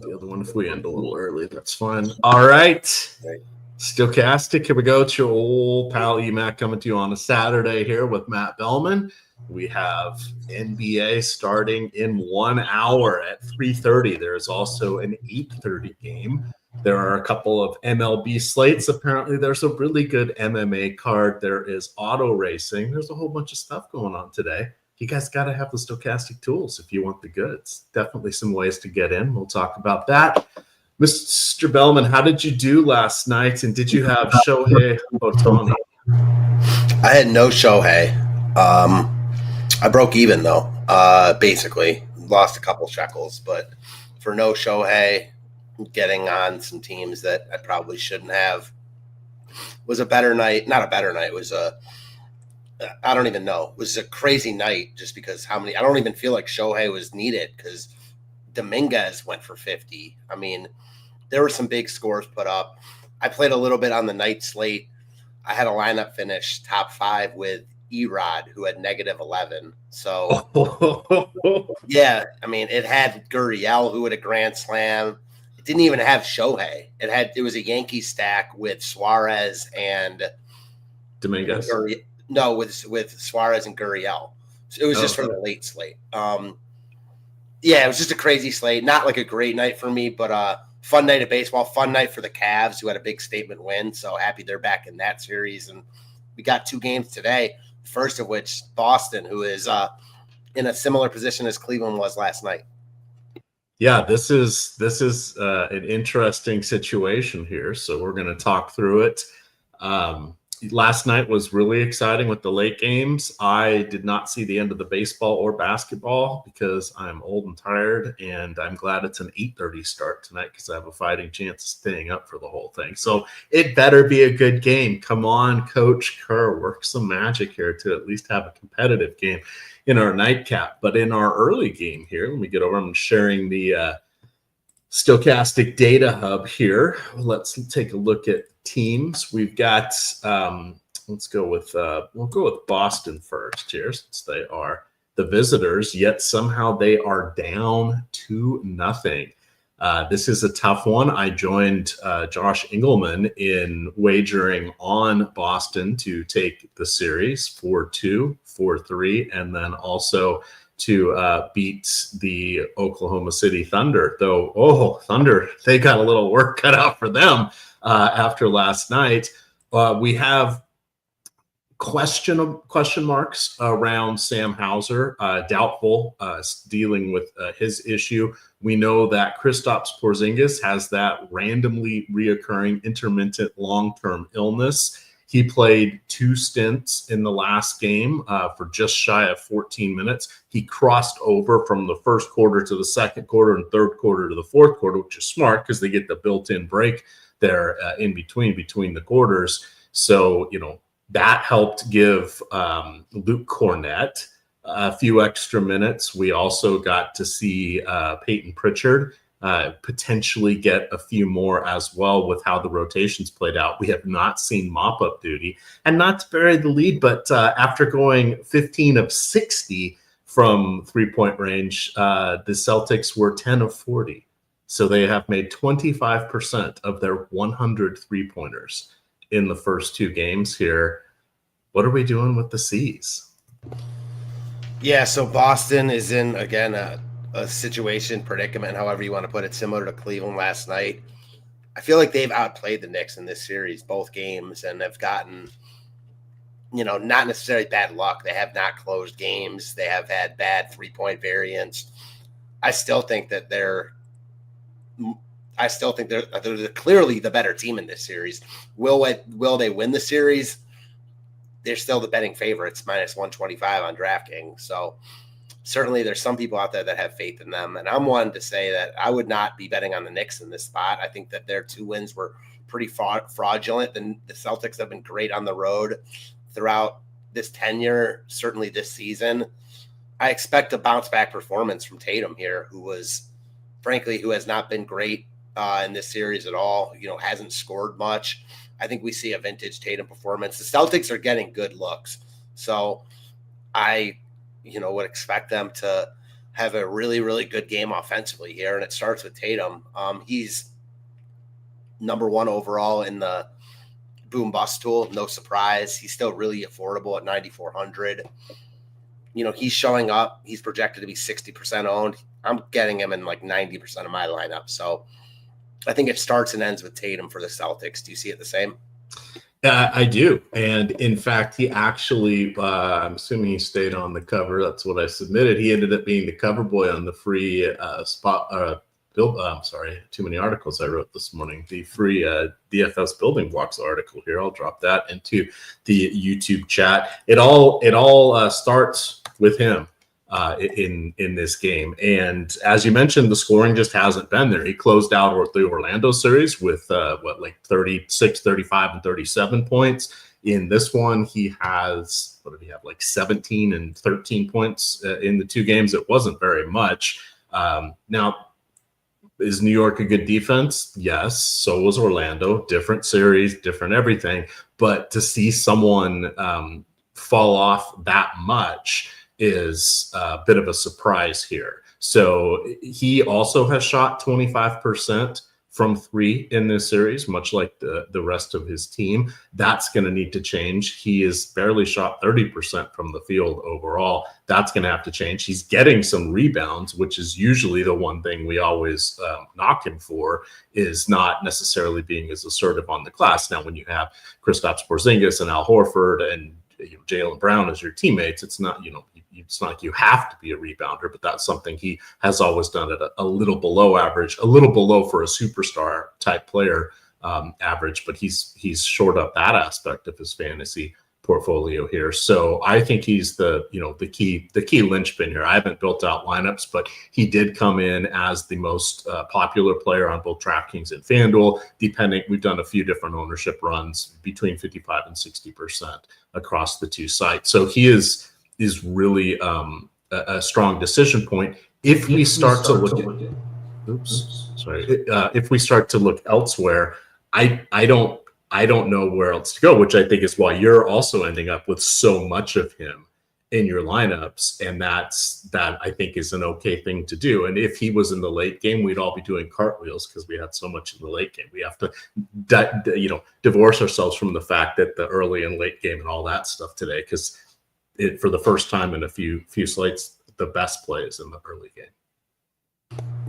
the other one if we end a little early. That's fine. All right. Stokastic, here we go. It's your old pal EMac coming to you on a Saturday here with Matt Belman. We have NBA starting in 1 hour at 3:30. There's also an 8:30 game. There are a couple of MLB slates. Apparently, there's a really good MMA card. There is auto racing. There's a whole bunch of stuff going on today. You guys got to have the Stokastic tools if you want the goods. Definitely some ways to get in. We'll talk about that. Mr. Belman, how did you do last night? And did you have Shohei Ohtani? I had no Shohei. I broke even, though, basically. Lost a couple shekels. But for no Shohei, getting on some teams that I probably shouldn't have was a better night. Not a better night. It was I don't even know. It was a crazy night just because I don't even feel like Shohei was needed because Dominguez went for 50. I mean, there were some big scores put up. I played a little bit on the night slate. I had a lineup finish top 5 with Erod, who had -11. So, yeah, I mean, it had Gurriel, who had a grand slam. It didn't even have Shohei. It was a Yankee stack with Suarez and Dominguez. With Suarez and Gurriel. So it was just from the late slate. Yeah, it was just a crazy slate. Not like a great night for me, but fun night of baseball. Fun night for the Cavs, who had a big statement win. So happy they're back in that series. And we got 2 games today. First of which, Boston, who is in a similar position as Cleveland was last night. Yeah, this is an interesting situation here. So we're going to talk through it. Last night was really exciting with the late games. I did not see the end of the baseball or basketball because I'm old and tired, and I'm glad it's an 8:30 start tonight because I have a fighting chance of staying up for the whole thing. So it better be a good game. Come on, Coach Kerr, work some magic here to at least have a competitive game in our nightcap. But in our early game here, let me get over. I'm sharing the Stokastic Data Hub here. Let's take a look at teams. We've got we'll go with Boston first here, since they are the visitors, yet somehow they are down 2-0. This is a tough one. I joined Josh Engelman in wagering on Boston to take the series 4-2, 4-3, and then also to beat the Oklahoma City Thunder. Though, Thunder, they got a little work cut out for them after last night. We have question marks around Sam Hauser, doubtful, dealing with his issue. We know that Kristaps Porzingis has that randomly reoccurring intermittent long-term illness. He played 2 stints in the last game for just shy of 14 minutes. He crossed over from the first quarter to the second quarter and third quarter to the fourth quarter, which is smart because they get the built-in break there in between the quarters. So, that helped give Luke Cornett a few extra minutes. We also got to see Peyton Pritchard potentially get a few more as well with how the rotations played out. We have not seen mop-up duty. And not to bury the lead, but after going 15 of 60 from three-point range, the Celtics were 10 of 40. So they have made 25% of their 100 three-pointers in the first 2 games here. What are we doing with the C's? Yeah, so Boston is in, again, a predicament, however you want to put it, similar to Cleveland last night. I feel like they've outplayed the Knicks in this series, both games, and have gotten, not necessarily bad luck. They have not closed games. They have had bad 3-point variance. I still think they're clearly the better team in this series. Will they win the series? They're still the betting favorites, -125 on DraftKings. So certainly there's some people out there that have faith in them. And I'm one to say that I would not be betting on the Knicks in this spot. I think that their 2 wins were pretty fraudulent. The Celtics have been great on the road throughout this tenure, certainly this season. I expect a bounce back performance from Tatum here, who has not been great in this series at all, hasn't scored much. I think we see a vintage Tatum performance. The Celtics are getting good looks. So I would expect them to have a really, really good game offensively here, and it starts with Tatum. He's number 1 overall in the boom bust tool. No surprise. He's still really affordable at 9,400. He's showing up. He's projected to be 60% owned. I'm getting him in like 90% of my lineup. So I think it starts and ends with Tatum for the Celtics. Do you see it the same? I do. And in fact, he actually, I'm assuming he stayed on the cover. That's what I submitted. He ended up being the cover boy on the free too many articles I wrote this morning. The free DFS building blocks article here. I'll drop that into the YouTube chat. It all starts with him in this game. And as you mentioned, the scoring just hasn't been there. He closed out the Orlando series with 36, 35, and 37 points. In this one, he has, 17 and 13 points in the 2 games. It wasn't very much. Now, is New York a good defense? Yes. So was Orlando. Different series, different everything. But to see someone fall off that much is a bit of a surprise here. So he also has shot 25% from 3 in this series, much like the rest of his team. That's going to need to change. He has barely shot 30% from the field overall. That's going to have to change. He's getting some rebounds, which is usually the one thing we always knock him for, is not necessarily being as assertive on the glass. Now, when you have Kristaps Porzingis and Al Horford and Jaylen Brown as your teammates, it's not it's not like you have to be a rebounder, but that's something he has always done at a little below average, a little below for a superstar type player average, but he's shored up that aspect of his fantasy portfolio here. So I think he's the key linchpin here. I haven't built out lineups, but he did come in as the most popular player on both DraftKings and FanDuel. We've done a few different ownership runs between 55 and 60% across the 2 sites. So he is really a strong decision point. If we start to look elsewhere, I don't know where else to go, which I think is why you're also ending up with so much of him in your lineups. And that I think is an okay thing to do. And if he was in the late game, we'd all be doing cartwheels because we had so much in the late game. We have to, divorce ourselves from the fact that the early and late game and all that stuff today, because for the first time in a few slates, the best play is in the early game.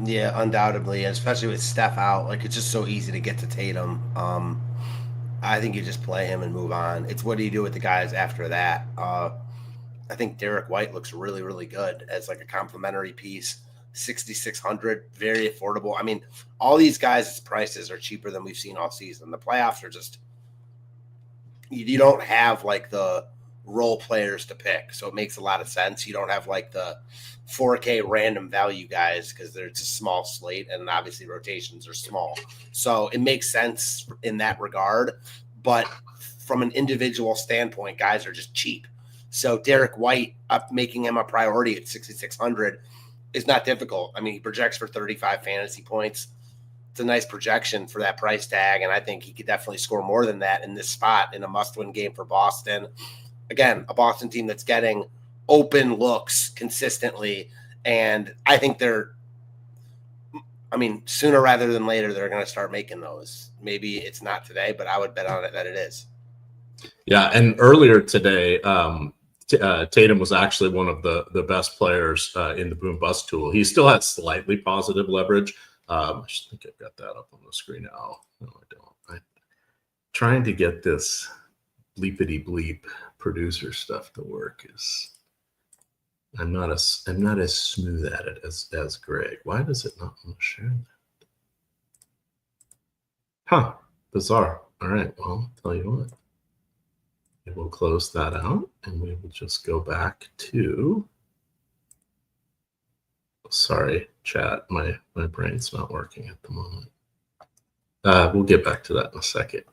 Yeah, undoubtedly, especially with Steph out. Like, it's just so easy to get to Tatum. I think you just play him and move on. It's what do you do with the guys after that? I think Derek White looks really, really good as like a complimentary piece. 6,600, very affordable. I mean, all these guys' prices are cheaper than we've seen all season. The playoffs are just, you don't have like the role players to pick, so it makes a lot of sense. You don't have like the 4K random value guys because there's a small slate, and obviously rotations are small, so it makes sense in that regard. But from an individual standpoint, guys are just cheap. So Derek White, making him a priority at 6,600 is not difficult. I mean, he projects for 35 fantasy points. It's a nice projection for that price tag, and I think he could definitely score more than that in this spot in a must-win game for Boston. Again, a Boston team that's getting open looks consistently. And I think sooner rather than later, they're going to start making those. Maybe it's not today, but I would bet on it that it is. Yeah. And earlier today, Tatum was actually one of the best players in the boom bust tool. He still has slightly positive leverage. I just think I've got that up on the screen now. No, I don't. I'm trying to get this bleepity bleep producer stuff to work. I'm not as smooth at it as Greg. Why does it not want to share that? Huh, bizarre. All right, well, I'll tell you what. We'll close that out and we will just go back to, sorry, chat, my brain's not working at the moment. We'll get back to that in a second.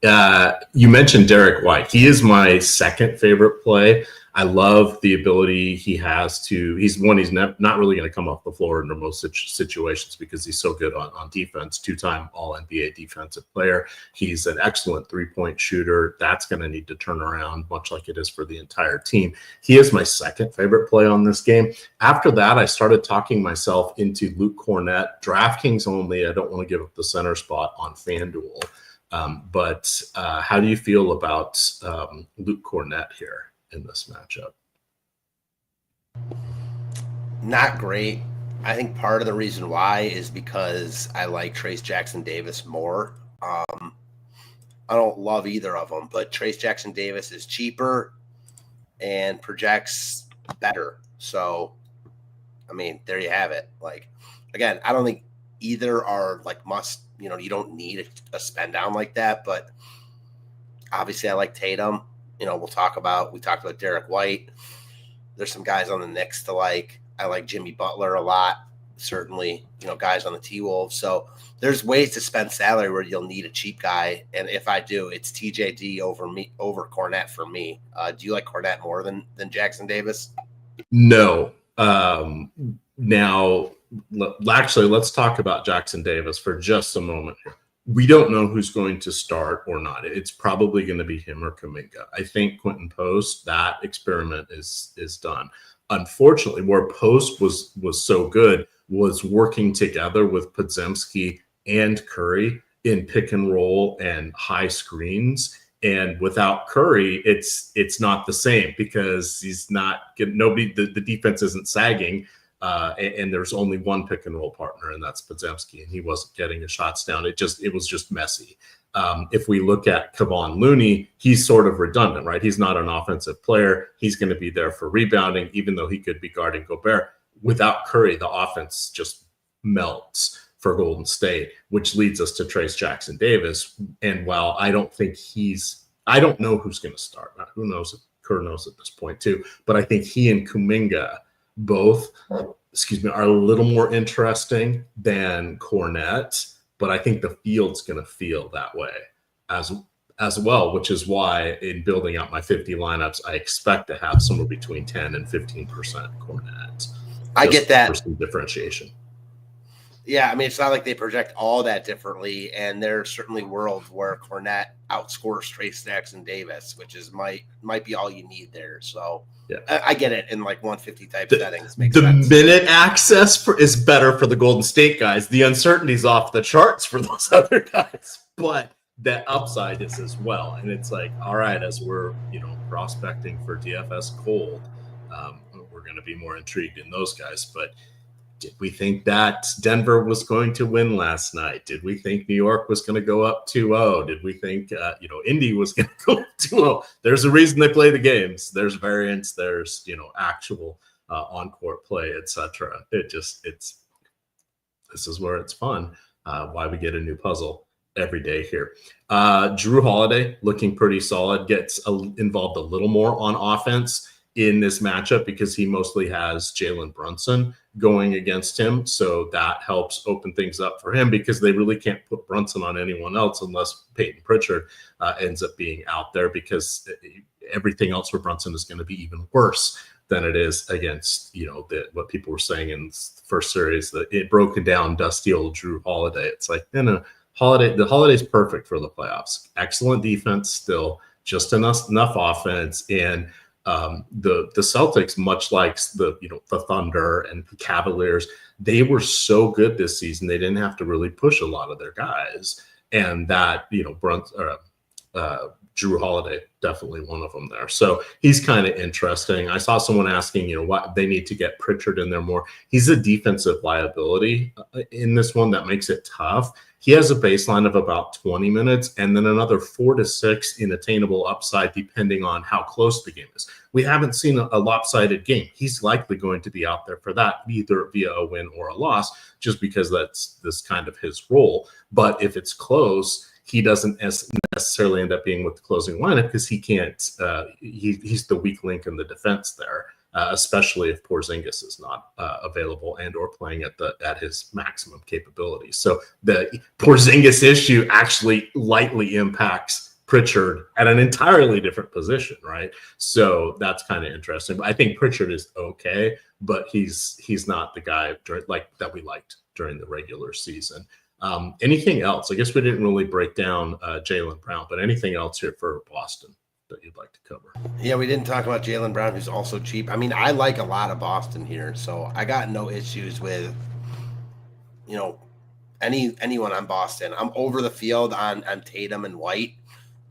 You mentioned Derek White. He is my second favorite play I love the ability he has to. He's not really going to come off the floor under most situations because he's so good on defense. 2-time All NBA defensive player. He's an excellent 3-point shooter. That's going to need to turn around, much like it is for the entire team. He is my second favorite play on this game. After that, I started talking myself into Luke Cornett, DraftKings only. I don't want to give up the center spot on FanDuel. But how do you feel about Luke Cornett here in this matchup? Not great. I think part of the reason why is because I like Trayce Jackson-Davis more. I don't love either of them, but Trayce Jackson-Davis is cheaper and projects better. So, I mean, there you have it. Like, again, I don't think either are like must. You don't need a spend down like that, but obviously I like Tatum. We talked about Derek White. There's some guys on the Knicks to like. I like Jimmy Butler a lot. Certainly, guys on the T-Wolves. So there's ways to spend salary where you'll need a cheap guy. And if I do, it's TJD over Cornett for me. Do you like Cornett more than Jackson Davis? No. Now, actually, let's talk about Jackson Davis for just a moment here. We don't know who's going to start or not. It's probably going to be him or Kuminga. I think Quentin Post, that experiment is done. Unfortunately, where Post was so good was working together with Podziemski and Curry in pick and roll and high screens. And without Curry, it's not the same because he's not getting nobody. The defense isn't sagging. And there's only one pick and roll partner, and that's Podziemski, and he wasn't getting his shots down. It was just messy. If we look at Kevon Looney, he's sort of redundant, right? He's not an offensive player. He's going to be there for rebounding, even though he could be guarding Gobert. Without Curry, the offense just melts for Golden State, which leads us to Trayce Jackson-Davis. And while I don't know who's going to start. Who knows? Kerr knows at this point too. But I think he and Kuminga both, are a little more interesting than Cornett, but I think the field's going to feel that way as well, which is why in building out my 50 lineups, I expect to have somewhere between 10 and 15% Cornett. I get that. For some differentiation. Yeah, I mean, it's not like they project all that differently, and there are certainly worlds where Cornett outscores Trayce Jackson-Davis, which might be all you need there. So yeah, I get it in like 150 type settings. Makes sense. The minute access is better for the Golden State guys. The uncertainty's off the charts for those other guys, but that upside is as well. And it's like, all right, as we're prospecting for DFS cold, we're going to be more intrigued in those guys, but. Did we think that Denver was going to win last night? Did we think New York was going to go up 2-0? Did we think, Indy was going to go up 2-0? There's a reason they play the games. There's variance. There's, actual on-court play, etc. This is where it's fun. Why we get a new puzzle every day here. Jrue Holiday looking pretty solid, gets involved a little more on offense in this matchup because he mostly has Jalen Brunson going against him. So that helps open things up for him because they really can't put Brunson on anyone else unless Peyton Pritchard ends up being out there, because everything else for Brunson is going to be even worse than it is against, what people were saying in the first series, that it broken down dusty old Jrue Holiday. It's like, the Holiday's perfect for the playoffs. Excellent defense still, just enough offense. And the Celtics, much like the Thunder and the Cavaliers, they were so good this season they didn't have to really push a lot of their guys, and that Jrue Holiday definitely one of them there. So he's kind of interesting. I saw someone asking, what they need to get Pritchard in there more. He's a defensive liability in this one that makes it tough. He has a baseline of about 20 minutes and then another 4 to 6 in attainable upside, depending on how close the game is. We haven't seen a lopsided game. He's likely going to be out there for that, either via a win or a loss, just because that's this kind of his role. But if it's close, he doesn't necessarily end up being with the closing lineup because he can't. He's the weak link in the defense there, especially if Porzingis is not available and or playing at his maximum capability. So the Porzingis issue actually lightly impacts Pritchard at an entirely different position, right? So that's kind of interesting. But I think Pritchard is okay, but he's not the guy that we liked during the regular season. Anything else? I guess we didn't really break down Jaylen Brown, but anything else here for Boston that you'd like to cover? Yeah, we didn't talk about Jaylen Brown, who's also cheap. I mean, I like a lot of Boston here, so I got no issues with, anyone on Boston. I'm over the field on Tatum and White.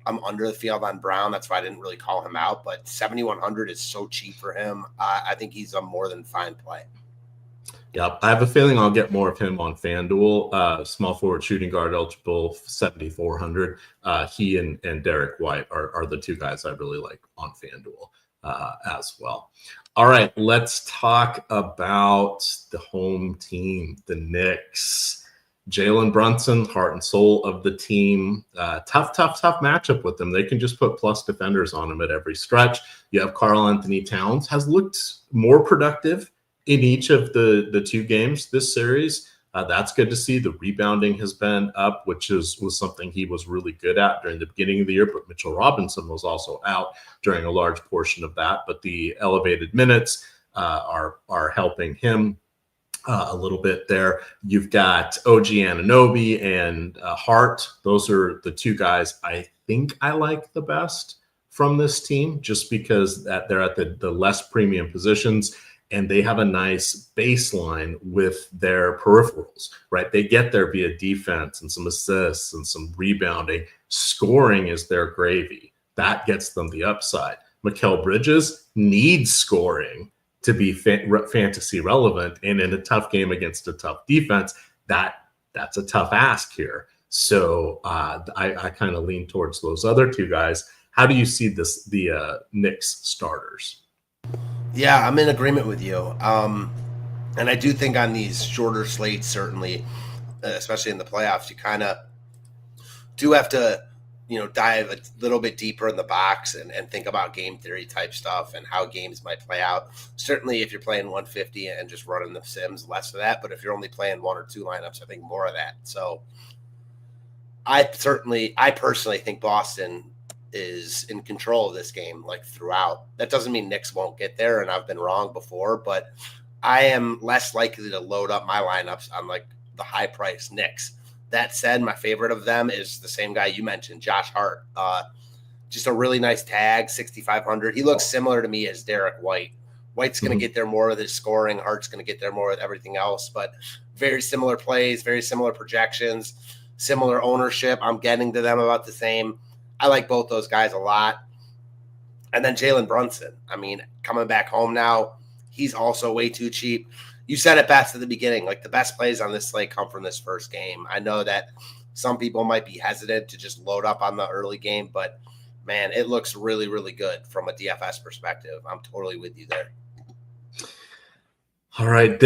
I'm under the field on Brown. That's why I didn't really call him out. But 7,100 is so cheap for him. I think he's a more than fine play. Yeah, I have a feeling I'll get more of him on FanDuel. Small forward shooting guard eligible, 7,400. He and Derek White are the two guys I really like on FanDuel as well. All right, let's talk about the home team, the Knicks. Jalen Brunson, heart and soul of the team. Tough matchup with them. They can just put plus defenders on him at every stretch. You have Karl Anthony Towns, has looked more productive in each of the two games this series. That's good to see. The rebounding has been up, which was something he was really good at during the beginning of the year. But Mitchell Robinson was also out during a large portion of that. But the elevated minutes are helping him a little bit there. You've got OG Anunoby and Hart. Those are the two guys I think I like the best from this team, just because they're at the less premium positions and they have a nice baseline with their peripherals, right? They get there via defense and some assists and some rebounding. Scoring is their gravy. That gets them the upside. Mikal Bridges needs scoring to be fantasy relevant, and in a tough game against a tough defense, that's a tough ask here. So I kind of lean towards those other two guys. How do you see the Knicks starters? Yeah, I'm in agreement with you. And I do think on these shorter slates, certainly, especially in the playoffs, you kind of do have to dive a little bit deeper in the box and think about game theory type stuff and how games might play out. Certainly, if you're playing 150 and just running the sims, less of that. But if you're only playing one or two lineups, I think more of that. So I personally think Boston is in control of this game, like throughout. That doesn't mean Knicks won't get there, and I've been wrong before, but I am less likely to load up my lineups on like the high price Knicks. That said, my favorite of them is the same guy you mentioned, Josh Hart. Just a really nice tag, 6,500. He looks similar to me as Derek White. White's going to get there more with his scoring. Hart's going to get there more with everything else, but very similar plays, very similar projections, similar ownership. I'm getting to them about the same. I like both those guys a lot. And then Jalen Brunson. I mean, coming back home now, he's also way too cheap. You said it best at the beginning, like the best plays on this slate come from this first game. I know that some people might be hesitant to just load up on the early game, but man, it looks really, really good from a DFS perspective. I'm totally with you there. All right.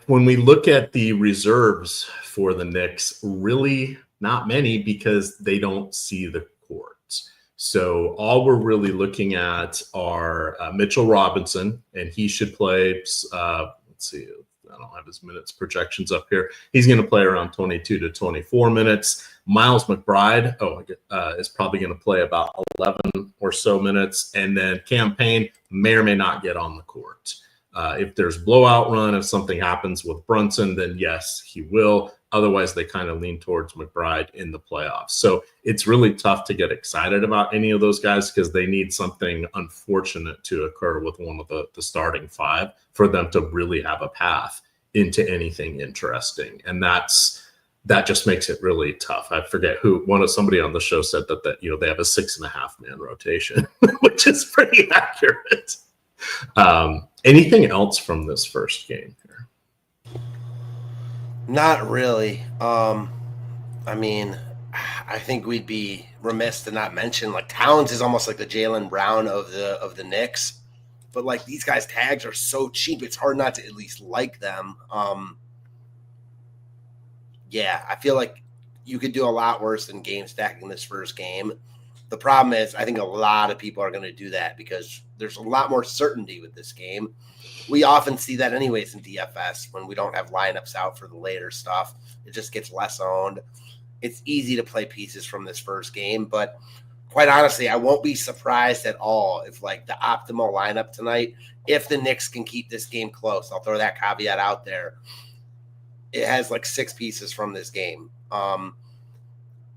When we look at the reserves for the Knicks, really not many because they don't see the courts. So all we're really looking at are Mitchell Robinson, and he should play, let's see, I don't have his minutes projections up here. He's going to play around 22 to 24 minutes. Miles McBride is probably going to play about 11 or so minutes. And then Cam Payne may or may not get on the court. If there's blowout run, if something happens with Brunson, then yes, he will. Otherwise, they kind of lean towards McBride in the playoffs. So it's really tough to get excited about any of those guys because they need something unfortunate to occur with one of the starting five for them to really have a path into anything interesting. And that just makes it really tough. I forget somebody on the show said that they have a 6.5 man rotation, which is pretty accurate. Anything else from this first game here? Not really. I mean, I think we'd be remiss to not mention like Towns is almost like the Jaylen Brown of the Knicks, but like these guys' tags are so cheap, it's hard not to at least like them. Yeah, I feel like you could do a lot worse than game stacking this first game. The problem is, I think a lot of people are going to do that because there's a lot more certainty with this game. We often see that anyways in DFS when we don't have lineups out for the later stuff. It just gets less owned. It's easy to play pieces from this first game, but quite honestly, I won't be surprised at all if like the optimal lineup tonight, if the Knicks can keep this game close. I'll throw that caveat out there. It has like 6 pieces from this game.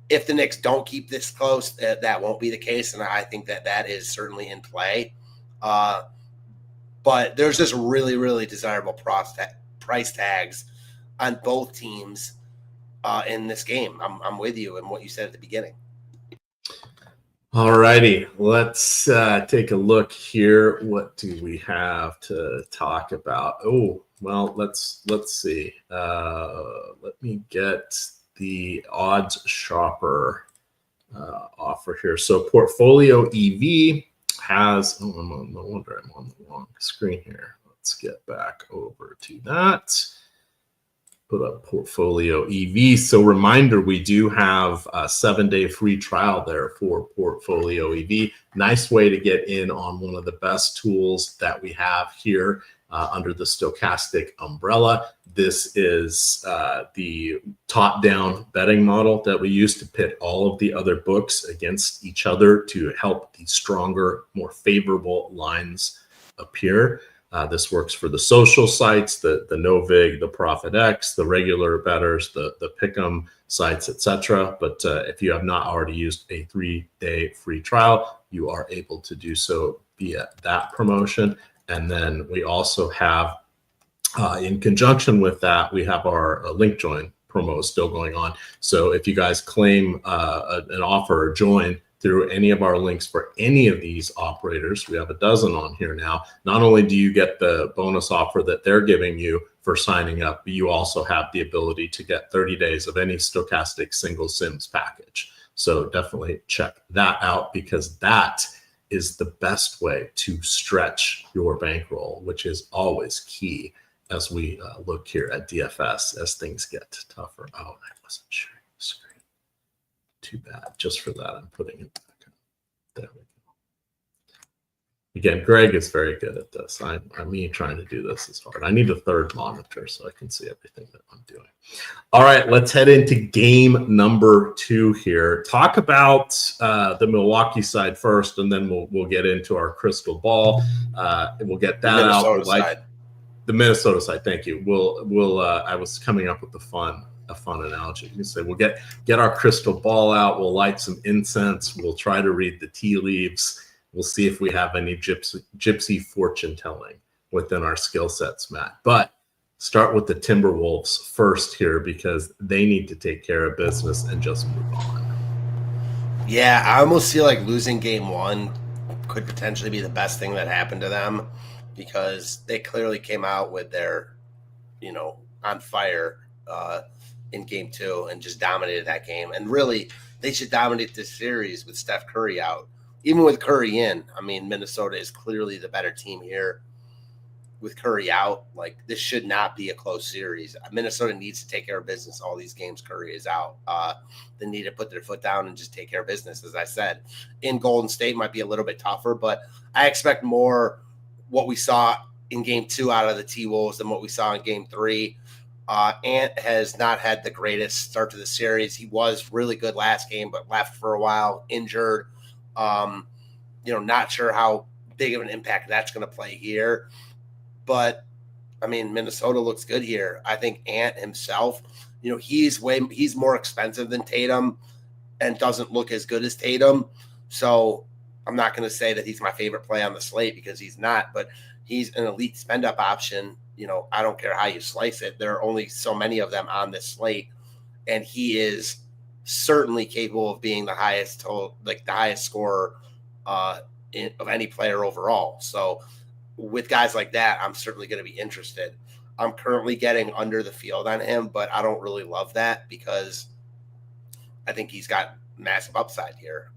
If the Knicks don't keep this close, that won't be the case, and I think that is certainly in play. But there's just really, really desirable price tags on both teams in this game. I'm with you in what you said at the beginning. All righty, let's take a look here. What do we have to talk about? Oh, well, let's see. Let me get the OddsShopper offer here. So Portfolio EV has, no wonder I'm on the wrong screen here. Let's get back over to that. Put up Portfolio EV. So reminder, we do have a 7-day free trial there for Portfolio EV. Nice way to get in on one of the best tools that we have here under the Stokastic umbrella. This is the top-down betting model that we use to pit all of the other books against each other to help the stronger, more favorable lines appear. This works for the social sites, the NoVig, the ProfitX, the regular bettors, the Pick'em sites, etc. But if you have not already used a 3-day free trial, you are able to do so via that promotion. And then we also have, in conjunction with that, we have our link join promo still going on. So if you guys claim an offer or join through any of our links for any of these operators, we have a dozen on here now. Not only do you get the bonus offer that they're giving you for signing up, but you also have the ability to get 30 days of any Stokastic single sims package. So definitely check that out, because that is the best way to stretch your bankroll, which is always key as we look here at DFS as things get tougher. Oh, I wasn't sharing the screen. Too bad. Just for that, I'm putting it back. There we go. Again, Greg is very good at this. Me trying to do this is hard. I need a third monitor so I can see everything that I'm doing. All right, let's head into game number 2 here. Talk about the Milwaukee side first, and then we'll get into our crystal ball. We'll get that out. The Minnesota side. Thank you. I was coming up with a fun analogy. You say we'll get our crystal ball out. We'll light some incense. We'll try to read the tea leaves. We'll see if we have any gypsy fortune telling within our skill sets, Matt. But start with the Timberwolves first here, because they need to take care of business and just move on. Yeah, I almost feel like losing game 1 could potentially be the best thing that happened to them, because they clearly came out with their, on fire in game 2 and just dominated that game. And really, they should dominate this series with Steph Curry out. Even with Curry in, I mean, Minnesota is clearly the better team here. With Curry out, like, this should not be a close series. Minnesota needs to take care of business all these games Curry is out. They need to put their foot down and just take care of business. As I said, in Golden State might be a little bit tougher, but I expect more what we saw in game 2 out of the T-Wolves than what we saw in game 3. Ant has not had the greatest start to the series. He was really good last game, but left for a while, injured. Not sure how big of an impact that's going to play here. But, I mean, Minnesota looks good here. I think Ant himself, he's more expensive than Tatum and doesn't look as good as Tatum. So I'm not going to say that he's my favorite play on the slate, because he's not, but he's an elite spend-up option. I don't care how you slice it. There are only so many of them on this slate, and he is certainly capable of being the highest scorer of any player overall. So with guys like that, I'm certainly going to be interested. I'm currently getting under the field on him, but I don't really love that, because I think he's got massive upside here.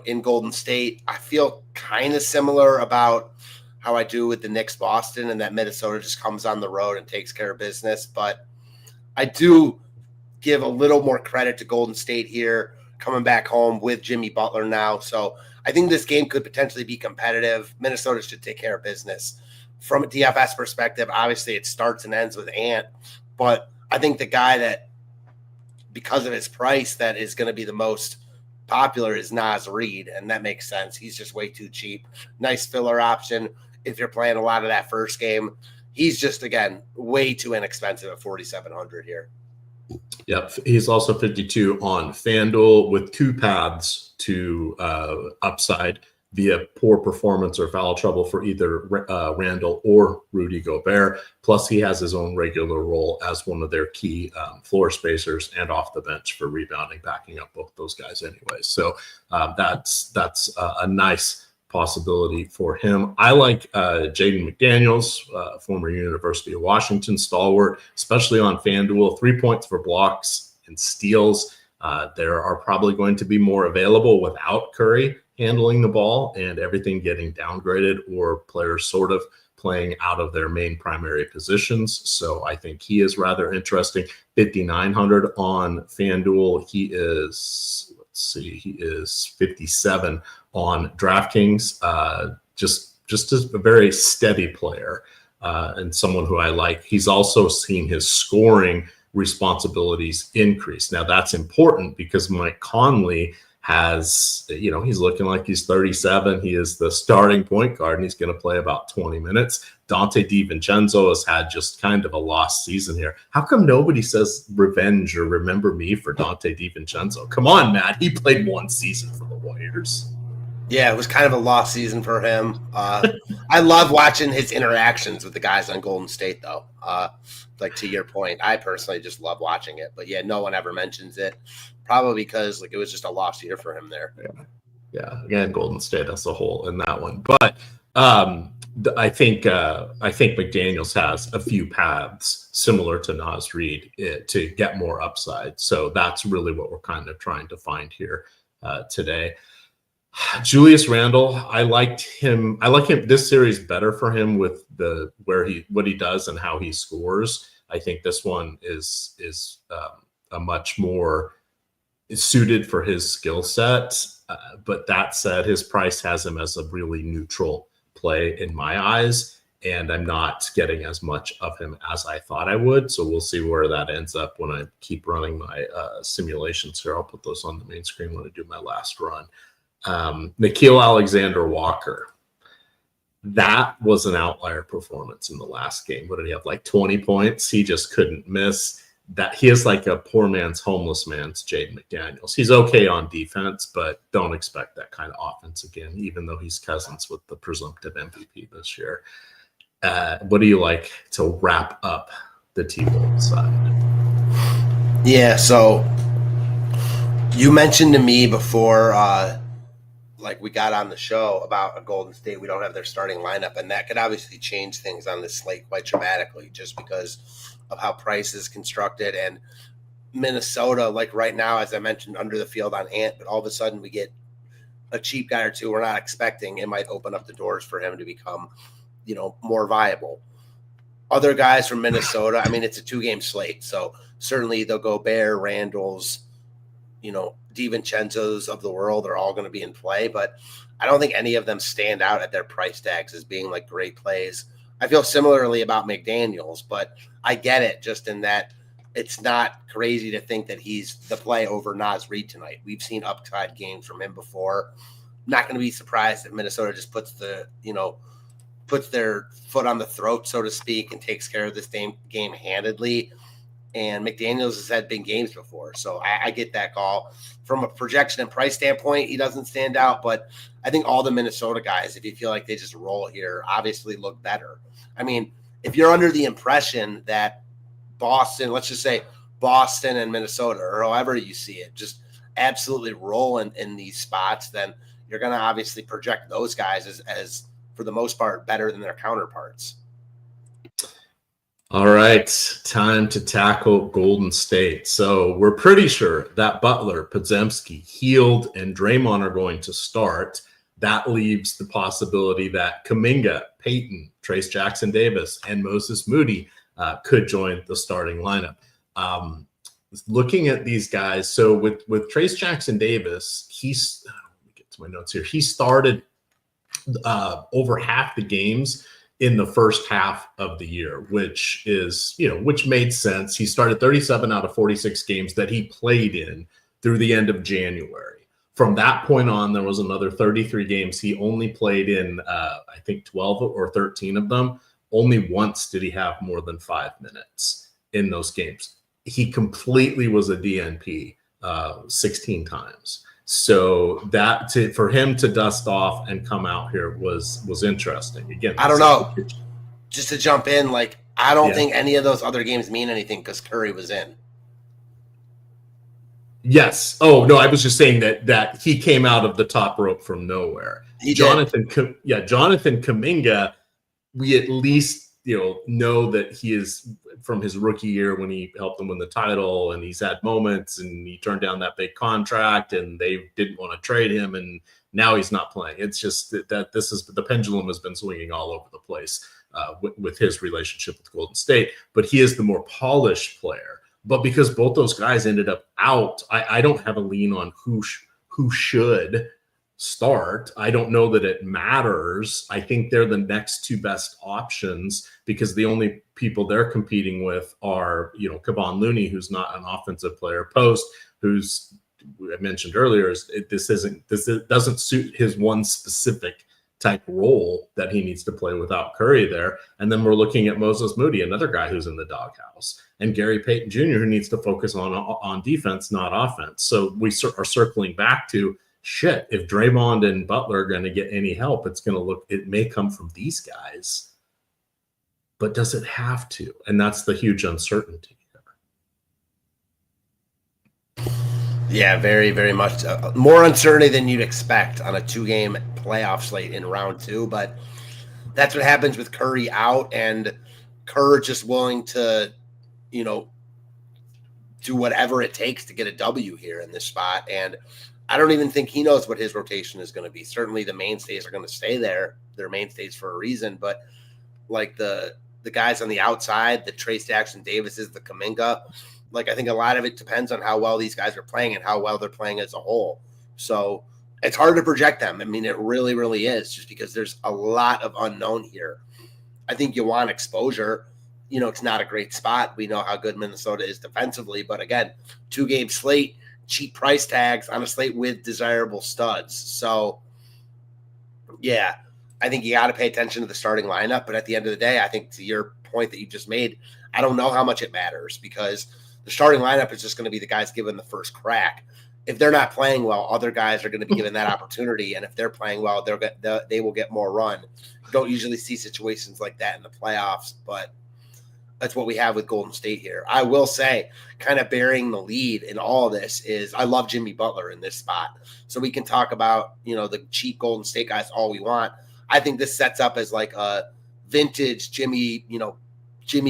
In Golden State, I feel kind of similar about how I do with the Knicks Boston, and that Minnesota just comes on the road and takes care of business. But I do give a little more credit to Golden State here, coming back home with Jimmy Butler now. So I think this game could potentially be competitive. Minnesota should take care of business. From a DFS perspective, obviously it starts and ends with Ant, but I think the guy that, because of his price, that is going to be the most popular is Nas Reed, and that makes sense. He's just way too cheap. Nice filler option if you're playing a lot of that first game. He's just, again, way too inexpensive at 4,700 here. Yep. He's also 52 on FanDuel with two paths to upside via poor performance or foul trouble for either Randall or Rudy Gobert. Plus, he has his own regular role as one of their key floor spacers and off the bench for rebounding, backing up both those guys anyway. So that's a nice possibility for him. I like Jaden McDaniels, former University of Washington stalwart, especially on FanDuel. 3 points for blocks and steals. There are probably going to be more available without Curry handling the ball and everything getting downgraded or players sort of playing out of their main primary positions. So I think he is rather interesting. 5,900 on FanDuel. He is 57 on DraftKings. Just a very steady player and someone who I like. He's also seen his scoring responsibilities increase. Now that's important because Mike Conley has, he's looking like he's 37. He is the starting point guard and he's going to play about 20 minutes. Dante DiVincenzo has had just kind of a lost season here. How come nobody says revenge or remember me for Dante DiVincenzo? Come on, Matt. He played one season for the Warriors. Yeah, it was kind of a lost season for him. I love watching his interactions with the guys on Golden State, though. Like to your point, I personally just love watching it. But yeah, no one ever mentions it. Probably because it was just a lost year for him there. Yeah. Again, Golden State as a whole in that one. But I think McDaniels has a few paths similar to Nas Reed to get more upside. So that's really what we're kind of trying to find here today. Julius Randle, I like him this series better for him with what he does and how he scores. I think this one is a much more suited for his skill set. But that said, his price has him as a really neutral play in my eyes, and I'm not getting as much of him as I thought I would. So we'll see where that ends up when I keep running my simulations here. I'll put those on the main screen when I do my last run. Nickeil Alexander-Walker. That was an outlier performance in the last game. What did he have? Like 20 points. He just couldn't miss. That he is like a poor man's, homeless man's Jaden McDaniels. He's okay on defense, but don't expect that kind of offense again, even though he's cousins with the presumptive MVP this year. What do you like to wrap up the T-Wolves side? Yeah, so you mentioned to me before we got on the show about a Golden State. We don't have their starting lineup, and that could obviously change things on this slate quite dramatically just because of how Price is constructed. And Minnesota, like right now, as I mentioned, under the field on Ant, but all of a sudden we get a cheap guy or two we're not expecting. It might open up the doors for him to become, more viable. Other guys from Minnesota, I mean, it's a 2-game slate, so certainly they'll go Gobert, Randall's, DiVincenzo's of the world are all going to be in play, but I don't think any of them stand out at their price tags as being like great plays. I feel similarly about McDaniels, but I get it just in that it's not crazy to think that he's the play over Nas Reed tonight. We've seen upside games from him before. Not going to be surprised if Minnesota just puts their foot on the throat, so to speak, and takes care of this game handedly. And McDaniels has had big games before, so I get that call. From a projection and price standpoint, he doesn't stand out, but I think all the Minnesota guys, if you feel like they just roll here, obviously look better. I mean, if you're under the impression that Boston, let's just say Boston and Minnesota, or however you see it, just absolutely roll in these spots, then you're going to obviously project those guys as, for the most part, better than their counterparts. All right, time to tackle Golden State. So we're pretty sure that Butler, Podziemski, Hield, and Draymond are going to start. That leaves the possibility that Kuminga, Payton, Trace Jackson-Davis, and Moses Moody could join the starting lineup. Looking at these guys, so with Trace Jackson-Davis, let me get to my notes here. He started over half the games in the first half of the year, which made sense. He started 37 out of 46 games that he played in through the end of January. From that point on, there was another 33 games. He only played in, I think, 12 or 13 of them. Only once did he have more than 5 minutes in those games. He completely was a DNP 16 times. So that for him to dust off and come out here was interesting. Again, I don't know. Just to jump in, like, I don't think any of those other games mean anything because Curry was in. Yes. Oh no, I was just saying that he came out of the top rope from nowhere. Jonathan Kuminga, we at least know that he is from his rookie year when he helped them win the title, and he's had moments, and he turned down that big contract, and they didn't want to trade him, and now he's not playing. It's just that this is the pendulum has been swinging all over the place with his relationship with Golden State, but he is the more polished player. But because both those guys ended up out, I don't have a lean on who should start. I don't know that it matters. I think they're the next two best options because the only people they're competing with are, Kevon Looney, who's not an offensive player, Post, who's I mentioned earlier, this doesn't suit his one specific type role that he needs to play without Curry there. And then we're looking at Moses Moody, another guy who's in the doghouse, and Gary Payton Jr., who needs to focus on defense, not offense. So we are circling back to shit. If Draymond and Butler are going to get any help, it may come from these guys, but does it have to? And that's the huge uncertainty. Yeah, very, very much more uncertainty than you'd expect on a 2-game playoff slate in round 2. But that's what happens with Curry out, and Kerr just willing to, do whatever it takes to get a W here in this spot. And I don't even think he knows what his rotation is going to be. Certainly the mainstays are going to stay there. They're mainstays for a reason. But like the guys on the outside, the Trace Jackson Davises, the Kuminga, like, I think a lot of it depends on how well these guys are playing and how well they're playing as a whole. So it's hard to project them. I mean, it really, really is, just because there's a lot of unknown here. I think you want exposure. It's not a great spot. We know how good Minnesota is defensively. But again, 2-game slate, cheap price tags on a slate with desirable studs. So, yeah, I think you got to pay attention to the starting lineup. But at the end of the day, I think to your point that you just made, I don't know how much it matters, because the starting lineup is just going to be the guys given the first crack. If they're not playing well, other guys are going to be given that opportunity. And if they're playing well, they will get more run. You don't usually see situations like that in the playoffs, but that's what we have with Golden State here. I will say, kind of bearing the lead in all of this is I love Jimmy Butler in this spot. So we can talk about, the cheap Golden State guys all we want. I think this sets up as like a vintage Jimmy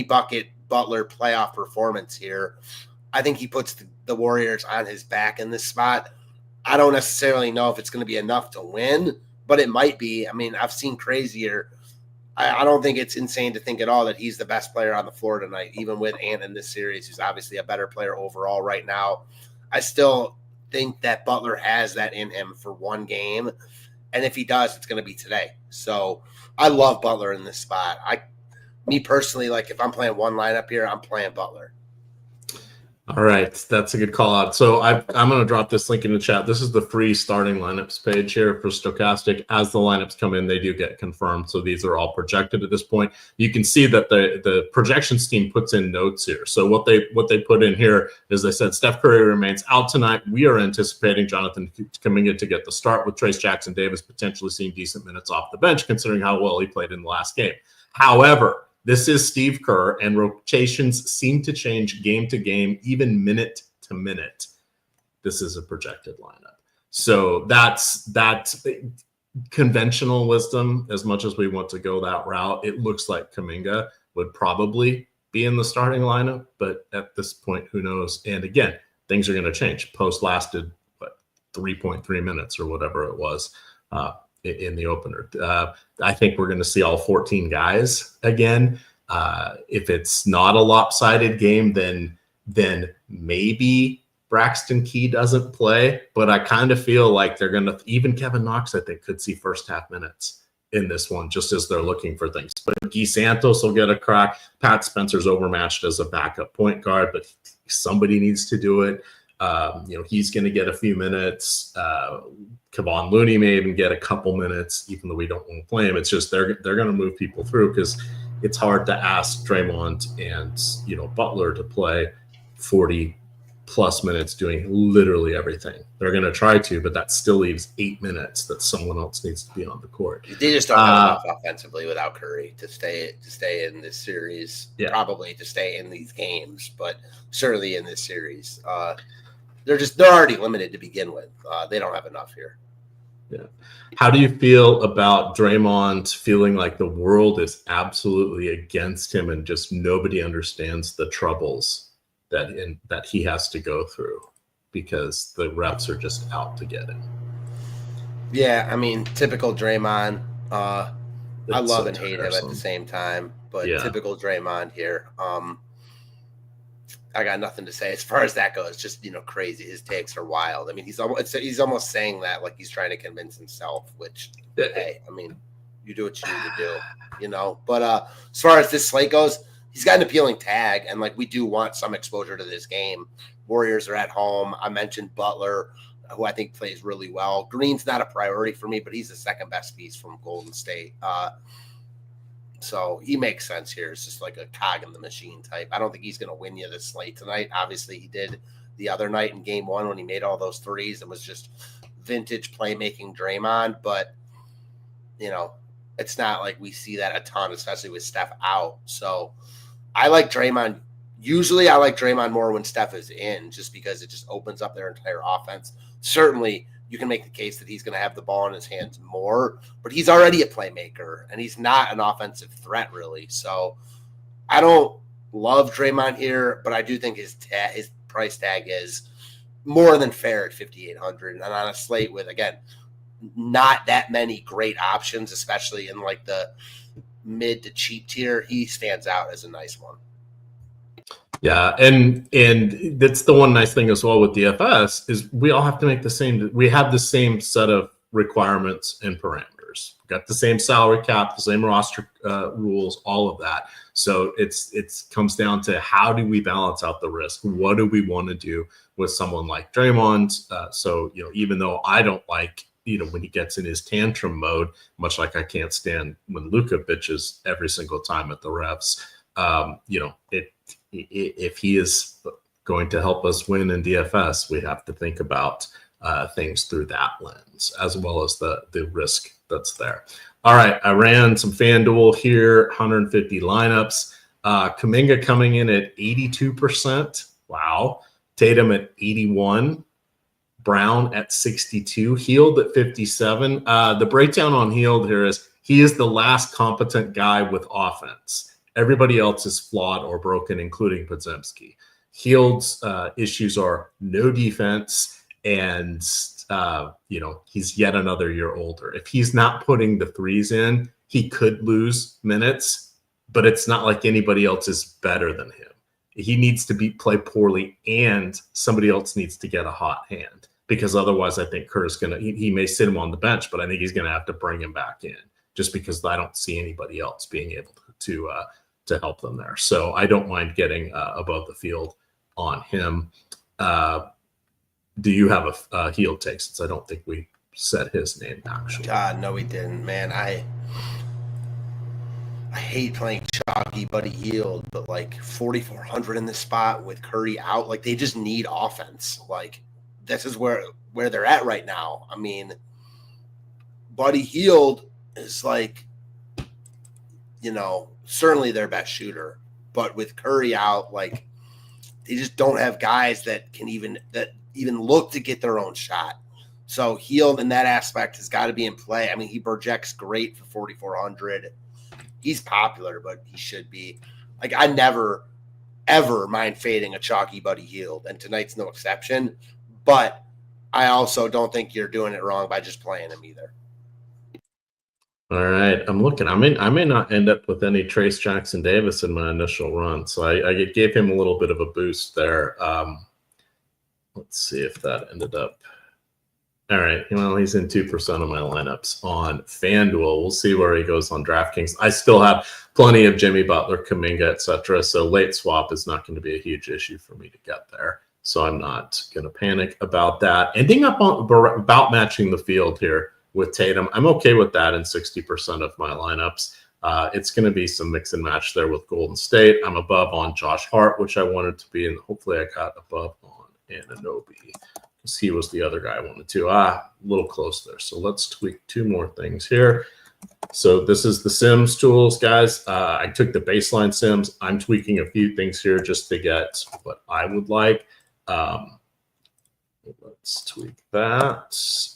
Bucket Butler playoff performance here. I think he puts the Warriors on his back in this spot. I don't necessarily know if it's going to be enough to win, but it might be. I mean, I've seen crazier. I don't think it's insane to think at all that he's the best player on the floor tonight, even with Ant in this series, who's obviously a better player overall right now. I still think that Butler has that in him for one game. And if he does, it's going to be today. So I love Butler in this spot. Me personally, like, if I'm playing one lineup here, I'm playing Butler. All right, that's a good call out. So I'm going to drop this link in the chat. This is the free starting lineups page here for Stokastic. As the lineups come in, they do get confirmed. So these are all projected at this point. You can see that the projections team puts in notes here. So what they put in here is they said Steph Curry remains out tonight. We are anticipating Jonathan Kuminga to get the start, with Trace Jackson Davis potentially seeing decent minutes off the bench, considering how well he played in the last game. However, this is Steve Kerr, and rotations seem to change game to game, even minute to minute. This is a projected lineup. So that's conventional wisdom. As much as we want to go that route, it looks like Kuminga would probably be in the starting lineup, but at this point, who knows? And again, things are going to change. Post lasted 3.3 minutes or whatever it was in the opener. I think we're going to see all 14 guys again. If it's not a lopsided game, then maybe Braxton Key doesn't play. But I kind of feel like they're going to, even Kevin Knox, I think, could see first half minutes in this one, just as they're looking for things. But Guy Santos will get a crack. Pat Spencer's overmatched as a backup point guard, but somebody needs to do it. He's going to get a few minutes. Kevon Looney may even get a couple minutes, even though we don't want to play him. It's just they're going to move people through because it's hard to ask Draymond and Butler to play 40 plus minutes doing literally everything. They're going to try to, but that still leaves 8 minutes that someone else needs to be on the court. They just don't have enough offensively without Curry to stay in this series. Yeah. Probably to stay in these games, but certainly in this series. They're already limited to begin with. They don't have enough here. Yeah. How do you feel about Draymond feeling like the world is absolutely against him and just nobody understands the troubles that he has to go through because the refs are just out to get him? Yeah, I mean, typical Draymond. I love and hate him at the same time, but typical Draymond here. I got nothing to say as far as that goes. Just crazy. His takes are wild. I mean, he's almost saying that like he's trying to convince himself. Which, hey, I mean, you do what you need to do, But as far as this slate goes, he's got an appealing tag, and like we do want some exposure to this game. Warriors are at home. I mentioned Butler, who I think plays really well. Green's not a priority for me, but he's the second best piece from Golden State. So he makes sense here. It's just like a cog in the machine type. I don't think he's going to win you this slate tonight. Obviously, he did the other night in game one when he made all those threes. It was just vintage playmaking Draymond, but, it's not like we see that a ton, especially with Steph out. So I like Draymond. Usually I like Draymond more when Steph is in just because it just opens up their entire offense. Certainly, you can make the case that he's going to have the ball in his hands more, but he's already a playmaker, and he's not an offensive threat, really. So I don't love Draymond here, but I do think his price tag is more than fair at $5,800. And on a slate with, again, not that many great options, especially in like the mid to cheap tier, he stands out as a nice one. Yeah, and that's the one nice thing as well with DFS is we all have to make we have the same set of requirements and parameters. We've got the same salary cap, the same roster rules, all of that. So it's comes down to how do we balance out the risk? What do we want to do with someone like Draymond? So even though I don't like when he gets in his tantrum mode, much like I can't stand when Luka bitches every single time at the refs. If he is going to help us win in DFS, we have to think about things through that lens, as well as the risk that's there. All right, I ran some FanDuel here, 150 lineups. Kuminga coming in at 82%. Wow. Tatum at 81. Brown at 62. Hield at 57. The breakdown on Hield here is he is the last competent guy with offense. Everybody else is flawed or broken, including Podziemski. Hield's issues are no defense, and he's yet another year older. If he's not putting the threes in, he could lose minutes, but it's not like anybody else is better than him. He needs to play poorly, and somebody else needs to get a hot hand because otherwise, I think Kerr's he may sit him on the bench, but I think he's gonna have to bring him back in just because I don't see anybody else being able to help them there. So I don't mind getting above the field on him. Do you have a Hield take, since I don't think we said his name actually? God, no, we didn't, man. I hate playing chalky Buddy Hield, but like 4,400 in this spot with Curry out, like they just need offense. Like this is where they're at right now. I mean, Buddy Hield is like, certainly their best shooter, but with Curry out, like they just don't have guys that can even look to get their own shot. So Hield in that aspect has got to be in play. I mean, he projects great for 4,400. He's popular, but he should be. Like I never, ever mind fading a chalky Buddy Hield, and tonight's no exception. But I also don't think you're doing it wrong by just playing him either. All right, I'm looking. I may not end up with any Trace Jackson Davis in my initial run, so I gave him a little bit of a boost there. Let's see if that ended up. All right, well, he's in 2% of my lineups on FanDuel. We'll see where he goes on DraftKings. I still have plenty of Jimmy Butler, Kuminga, etc. So late swap is not going to be a huge issue for me to get there. So I'm not going to panic about that. Ending up on about matching the field here with Tatum. I'm okay with that in 60% of my lineups. It's going to be some mix and match there with Golden State. I'm above on Josh Hart, which I wanted to be, and hopefully I got above on Anunoby because he was the other guy I wanted to. A little close there. So let's tweak two more things here. So this is the Sims tools, guys. I took the baseline Sims. I'm tweaking a few things here just to get what I would like. Let's tweak that.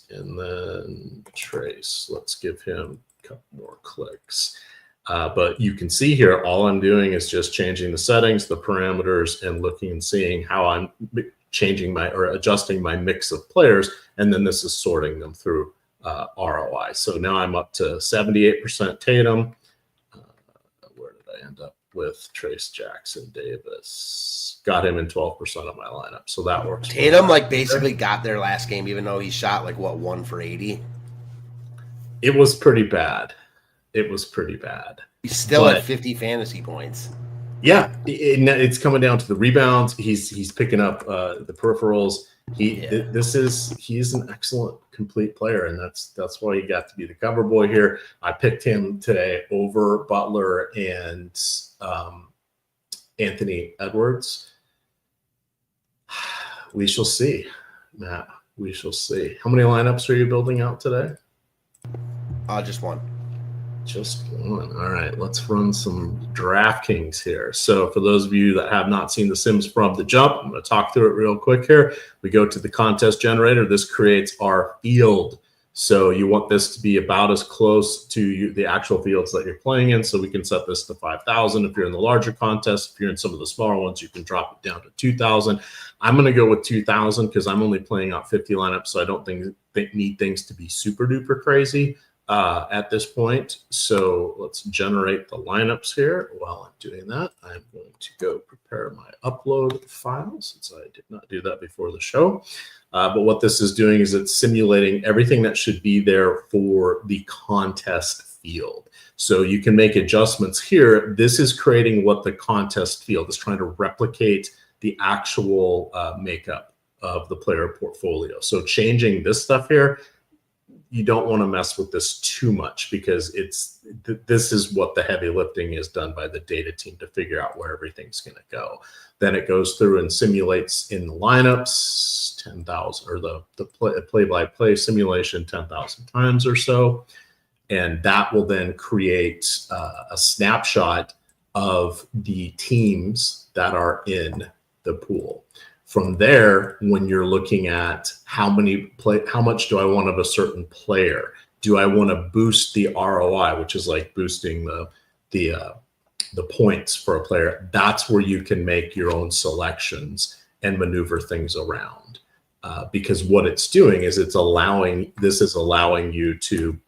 And then Trace, let's give him a couple more clicks. But you can see here, all I'm doing is just changing the settings, the parameters, and looking and seeing how I'm changing or adjusting my mix of players. And then this is sorting them through ROI. So now I'm up to 78% Tatum. Where did I end up with Trace Jackson Davis? Got him in 12% of my lineup. So that works. Tatum basically got their last game, even though he shot 1 for 80. It was pretty bad. He's still at 50 fantasy points. Yeah, it's coming down to the rebounds. He's picking up the peripherals. He's an excellent complete player, and that's why he got to be the cover boy here. I picked him today over Butler and Anthony Edwards. We shall see, Matt. We shall see. How many lineups are you building out today? Just one. Just one. All right, let's run some DraftKings here. So for those of you that have not seen The Sims from the jump, I'm going to talk through it real quick here. We go to the contest generator. This creates our field. So you want this to be about as close to the actual fields that you're playing in. So we can set this to 5,000. If you're in the larger contest, if you're in some of the smaller ones, you can drop it down to 2,000. I'm going to go with 2,000 because I'm only playing out 50 lineups. So I don't need things to be super duper crazy at this point. So let's generate the lineups here. While I'm doing that, I'm going to go prepare my upload file since I did not do that before the show. But what this is doing is it's simulating everything that should be there for the contest field. So you can make adjustments here. This is creating what the contest field is trying to replicate the actual makeup of the player portfolio. So changing this stuff here, you don't want to mess with this too much because this is what the heavy lifting is done by the data team to figure out where everything's going to go. Then it goes through and simulates in the lineups 10,000 or the play-by-play simulation 10,000 times or so. And that will then create a snapshot of the teams that are in the pool. From there, when you're looking at how much do I want of a certain player? Do I want to boost the ROI, which is like boosting the points for a player? That's where you can make your own selections and maneuver things around. Because what it's doing is allowing you to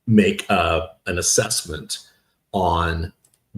make an assessment on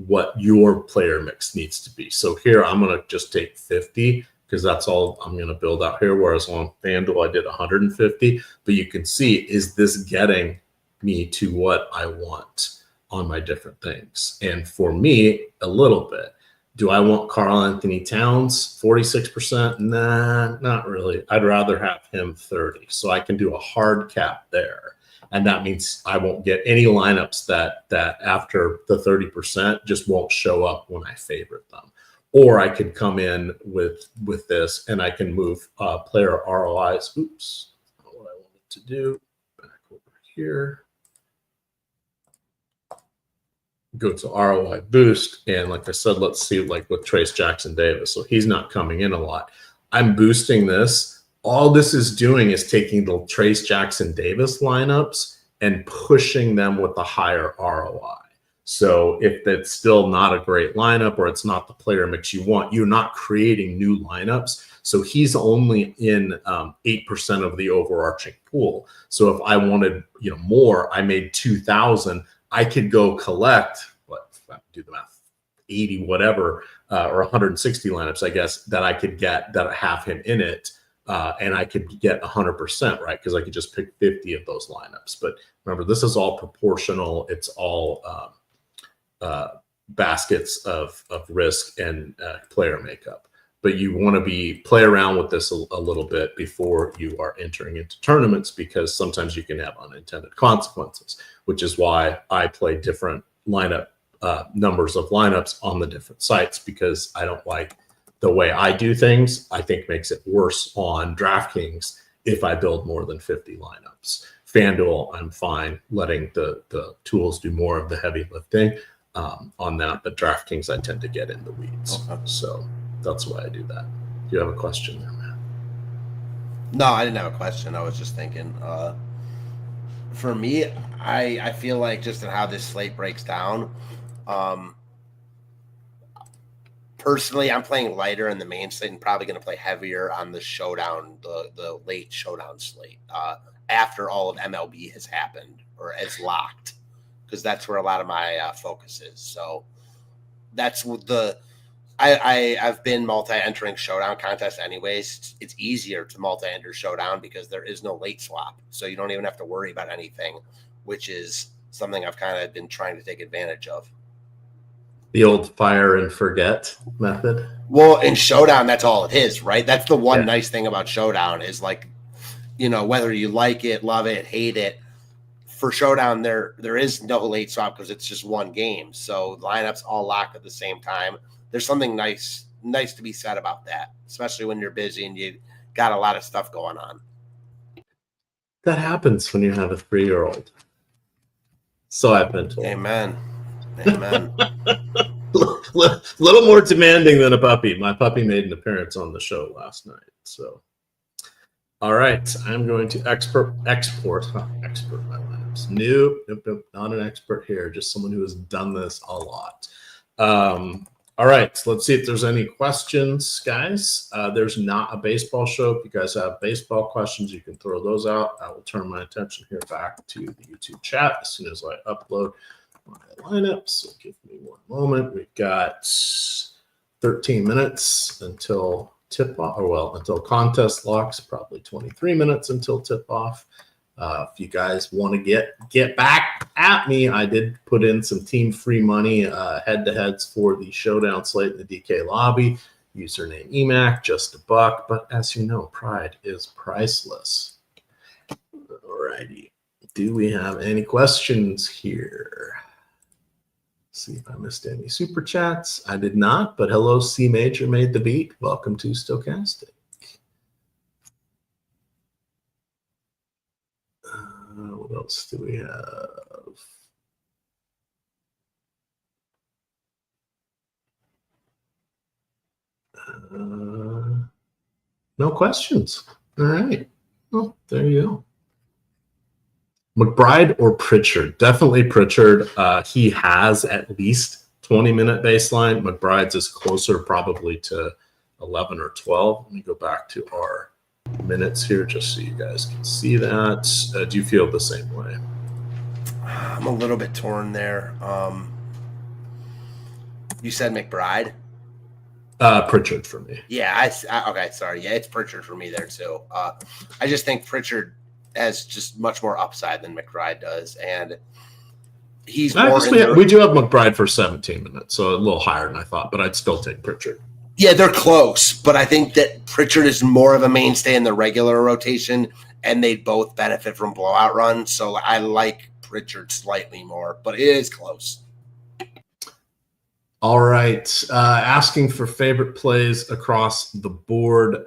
what your player mix needs to be. So here I'm going to just take 50 because that's all I'm going to build out here. Whereas on FanDuel, I did 150. But you can see, is this getting me to what I want on my different things? And for me, a little bit. Do I want Karl Anthony Towns 46%? Nah, not really. I'd rather have him 30. So I can do a hard cap there. And that means I won't get any lineups that after the 30% just won't show up when I favorite them. Or I could come in with this and I can move player ROIs. Oops, not what I wanted to do. Back over here. Go to ROI boost. And like I said, let's see like with Trace Jackson Davis. So he's not coming in a lot. I'm boosting this. All this is doing is taking the Trace Jackson Davis lineups and pushing them with a higher ROI. So if it's still not a great lineup or it's not the player mix you want, you're not creating new lineups. So he's only in 8% of the overarching pool. So if I wanted more, I made 2,000. I could go collect, do the math, 80 whatever, or 160 lineups, I guess, that I could get that have him in it. And I could get 100%, right? Because I could just pick 50 of those lineups. But remember, this is all proportional. It's all baskets of risk and player makeup. but you want to play around with this a little bit before you are entering into tournaments, because sometimes you can have unintended consequences, which is why I play different lineup numbers of lineups on the different sites, because I don't like the way I do things. I think makes it worse on DraftKings if I build more than 50 lineups. FanDuel, I'm fine letting the tools do more of the heavy lifting on that, but DraftKings, I tend to get in the weeds. Okay. So that's why I do that. Do you have a question there, man? No, I didn't have a question. I was just thinking. For me, I feel like just in how this slate breaks down, personally, I'm playing lighter in the main slate and probably going to play heavier on the showdown, the late showdown slate after all of MLB has happened or is locked, because that's where a lot of my focus is. So that's what I've been multi-entering showdown contests anyways. It's easier to multi-enter showdown because there is no late swap. So you don't even have to worry about anything, which is something I've kind of been trying to take advantage of. The old fire and forget method. Well, in showdown, that's all it is, right? That's the one nice thing about showdown is, like, you know, whether you like it, love it, hate it, for showdown, there is no late swap because it's just one game. So lineups all locked at the same time. There's something nice to be said about that, especially when you're busy and you got a lot of stuff going on. That happens when you have a 3-year-old. So I've been told. Amen. Little more demanding than a puppy. My puppy made an appearance on the show last night. So, all right, I'm going to export my lineups. Nope, not an expert here. Just someone who has done this a lot. All right, so let's see if there's any questions, guys. There's not a baseball show. If you guys have baseball questions, you can throw those out. I will turn my attention here back to the YouTube chat as soon as I upload my lineups. So give me one moment. We've got 13 minutes until tip off, until contest locks, probably 23 minutes until tip off. If you guys want to get back at me, I did put in some team free money head-to-heads for the Showdown slate in the DK lobby. Username EMac, just $1. But as you know, pride is priceless. Alrighty. Do we have any questions here? See if I missed any super chats. I did not, but hello, C Major made the beat. Welcome to Stokastic. What else do we have? No questions. All right. Well, there you go. McBride or Pritchard? Definitely Pritchard. He has at least 20-minute baseline. McBride's is closer probably to 11 or 12. Let me go back to our minutes here just so you guys can see that. Do you feel the same way? I'm a little bit torn there. You said McBride? Pritchard for me. Yeah, okay, sorry. Yeah, it's Pritchard for me there too. I just think Pritchard has just much more upside than McBride does, and he's more. We do have McBride for 17 minutes, so a little higher than I thought, but I'd still take Pritchard. Yeah, they're close, but I think that Pritchard is more of a mainstay in the regular rotation, and they both benefit from blowout runs. So I like Pritchard slightly more, but it is close. All right. Asking for favorite plays across the board.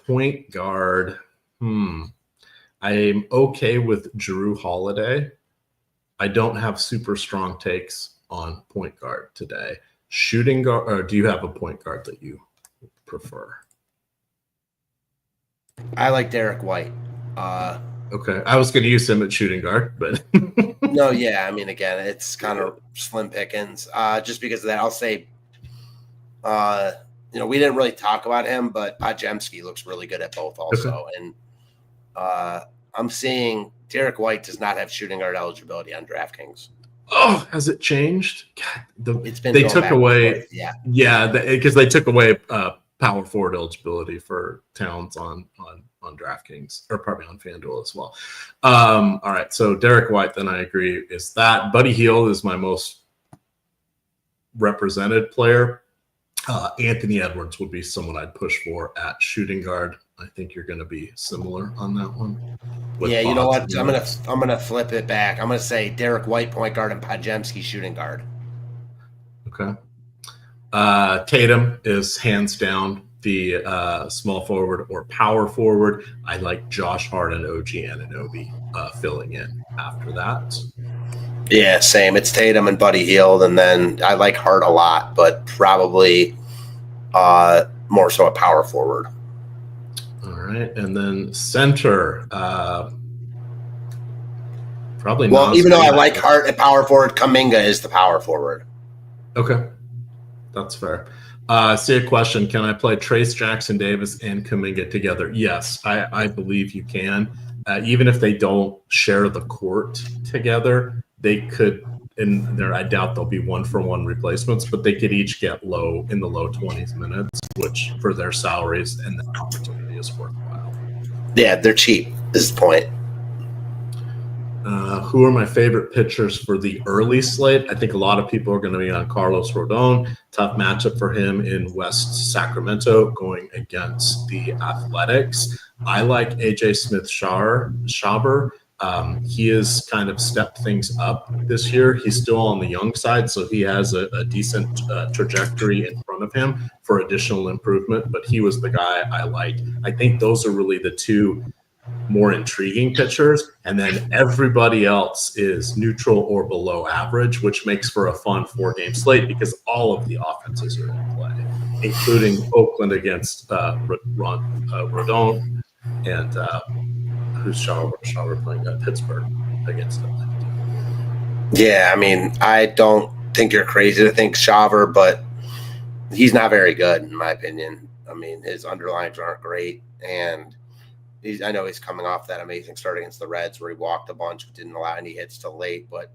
Point guard. I'm okay with Jrue Holiday. I don't have super strong takes on point guard today. Shooting guard, or do you have a point guard that you prefer? I like Derek White. Okay. I was going to use him at shooting guard, but no, yeah. I mean, again, it's kind of slim pickings. Just because of that, I'll say, we didn't really talk about him, but Podziemski looks really good at both also. Okay. And I'm seeing Derek White does not have shooting guard eligibility on DraftKings. Oh, has it changed? God, it's been they took away, yeah, because they took away power forward eligibility for Towns on DraftKings, or probably on FanDuel as well. All right, so Derek White, then I agree, is that. Buddy Hield is my most represented player. Anthony Edwards would be someone I'd push for at shooting guard. I think you're going to be similar on that one. Yeah, you know what? I'm gonna flip it back. I'm gonna say Derek White point guard and Podziemski shooting guard. Okay. Tatum is hands down the small forward or power forward. I like Josh Hart and OG Anunoby filling in after that. Yeah, same. It's Tatum and Buddy Hield, and then I like Hart a lot, but probably more so a power forward. All right, and then center. Probably. Well, even though I like Hart at power forward, Kuminga is the power forward. Okay, that's fair. See a question. Can I play Trace Jackson Davis and Kuminga together? Yes, I believe you can. Even if they don't share the court together, they could. And there, I doubt there'll be 1-for-1 replacements, but they could each get in the low 20s minutes, which for their salaries and the opportunity is worthwhile. Yeah, they're cheap. Is the point. Who are my favorite pitchers for the early slate? I think a lot of people are going to be on Carlos Rodon. Tough matchup for him in West Sacramento going against the Athletics. I like AJ Smith-Shawver. He has kind of stepped things up this year. He's still on the young side, so he has a decent trajectory in front of him for additional improvement, but he was the guy I liked. I think those are really the two more intriguing pitchers, and then everybody else is neutral or below average, which makes for a fun 4-game slate because all of the offenses are in play, including Oakland against Rodon and who's Shawver playing at Pittsburgh against Atlanta. Yeah, I mean, I don't think you're crazy to think Shawver, but he's not very good in my opinion. I mean, his underlines aren't great, and I know he's coming off that amazing start against the Reds where he walked a bunch, didn't allow any hits till late, but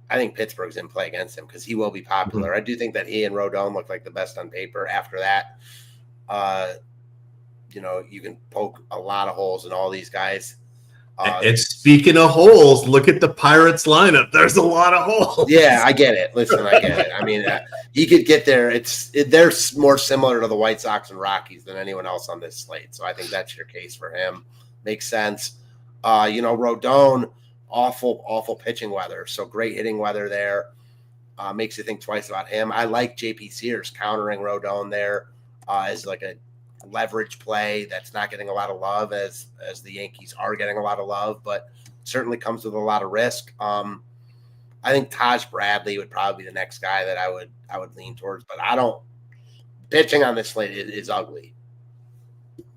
I think Pittsburgh's in play against him because he will be popular. Mm-hmm. I do think that he and Rodon look like the best on paper. After that, you can poke a lot of holes in all these guys. And speaking of holes, look at the Pirates lineup. There's a lot of holes. Yeah, I get it. Listen, I get it. I mean, he could get there. They're more similar to the White Sox and Rockies than anyone else on this slate. So I think that's your case for him. Makes sense. Rodon, awful pitching weather. So great hitting weather there. Makes you think twice about him. I like JP Sears countering Rodon there as like a leverage play that's not getting a lot of love as the Yankees are getting a lot of love, but certainly comes with a lot of risk. I think Taj Bradley would probably be the next guy that I would lean towards, but pitching on this slate is ugly.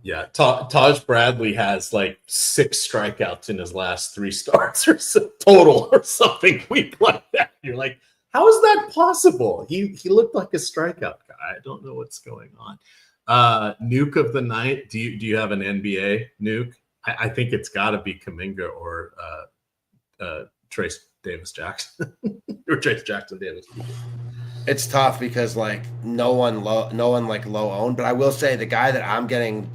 Yeah, Taj Bradley has like 6 strikeouts in his last 3 starts or so, total or something weak like that. You're like, how is that possible? He looked like a strikeout guy. I don't know what's going on. Nuke of the night. Do you have an NBA nuke? I think it's got to be Kuminga or Trace Davis Jackson or Trace Jackson Davis. It's tough because like no one low owned, but I will say the guy that I'm getting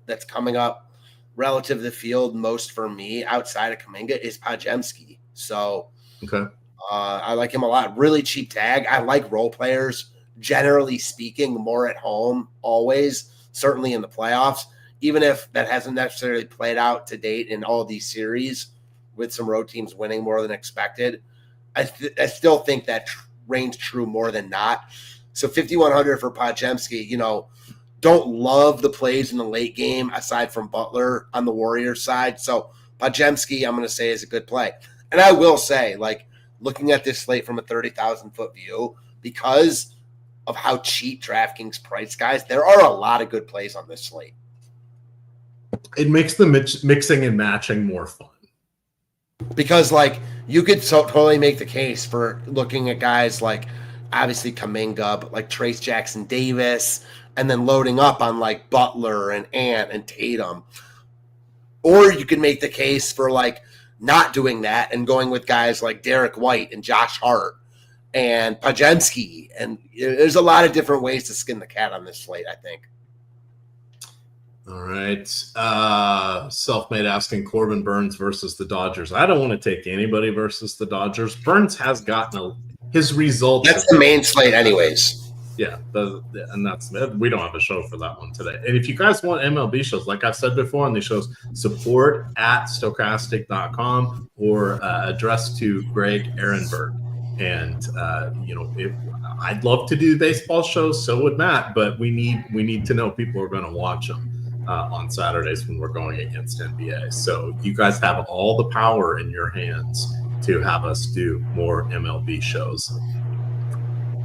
that's coming up relative to the field most for me outside of Kuminga is Podziemski. So okay, I like him a lot. Really cheap tag. I like role players. Generally speaking, more at home, always, certainly in the playoffs, even if that hasn't necessarily played out to date in all these series with some road teams winning more than expected. I still think that reigns true more than not. So 5,100 for Podziemski, don't love the plays in the late game aside from Butler on the Warriors side. So Podziemski, I'm going to say, is a good play. And I will say, like, looking at this slate from a 30,000-foot view, because of how cheap DraftKings price guys, there are a lot of good plays on this slate. It makes the mixing and matching more fun. Because, like, you could totally make the case for looking at guys like, obviously, Kuminga, but like Trace Jackson Davis, and then loading up on, like, Butler and Ant and Tatum. Or you could make the case for, like, not doing that and going with guys like Derek White and Josh Hart and Podziemski, and there's a lot of different ways to skin the cat on this slate, I think. All right. Self-made asking Corbin Burns versus the Dodgers. I don't want to take anybody versus the Dodgers. Burns has gotten his results. That's the main slate anyways. Yeah, and that's we don't have a show for that one today. And if you guys want MLB shows, like I've said before on these shows, support at Stokastic.com or address to Greg Ehrenberg. And I'd love to do baseball shows, so would Matt, but we need to know people are going to watch them on Saturdays when we're going against NBA. So you guys have all the power in your hands to have us do more MLB shows.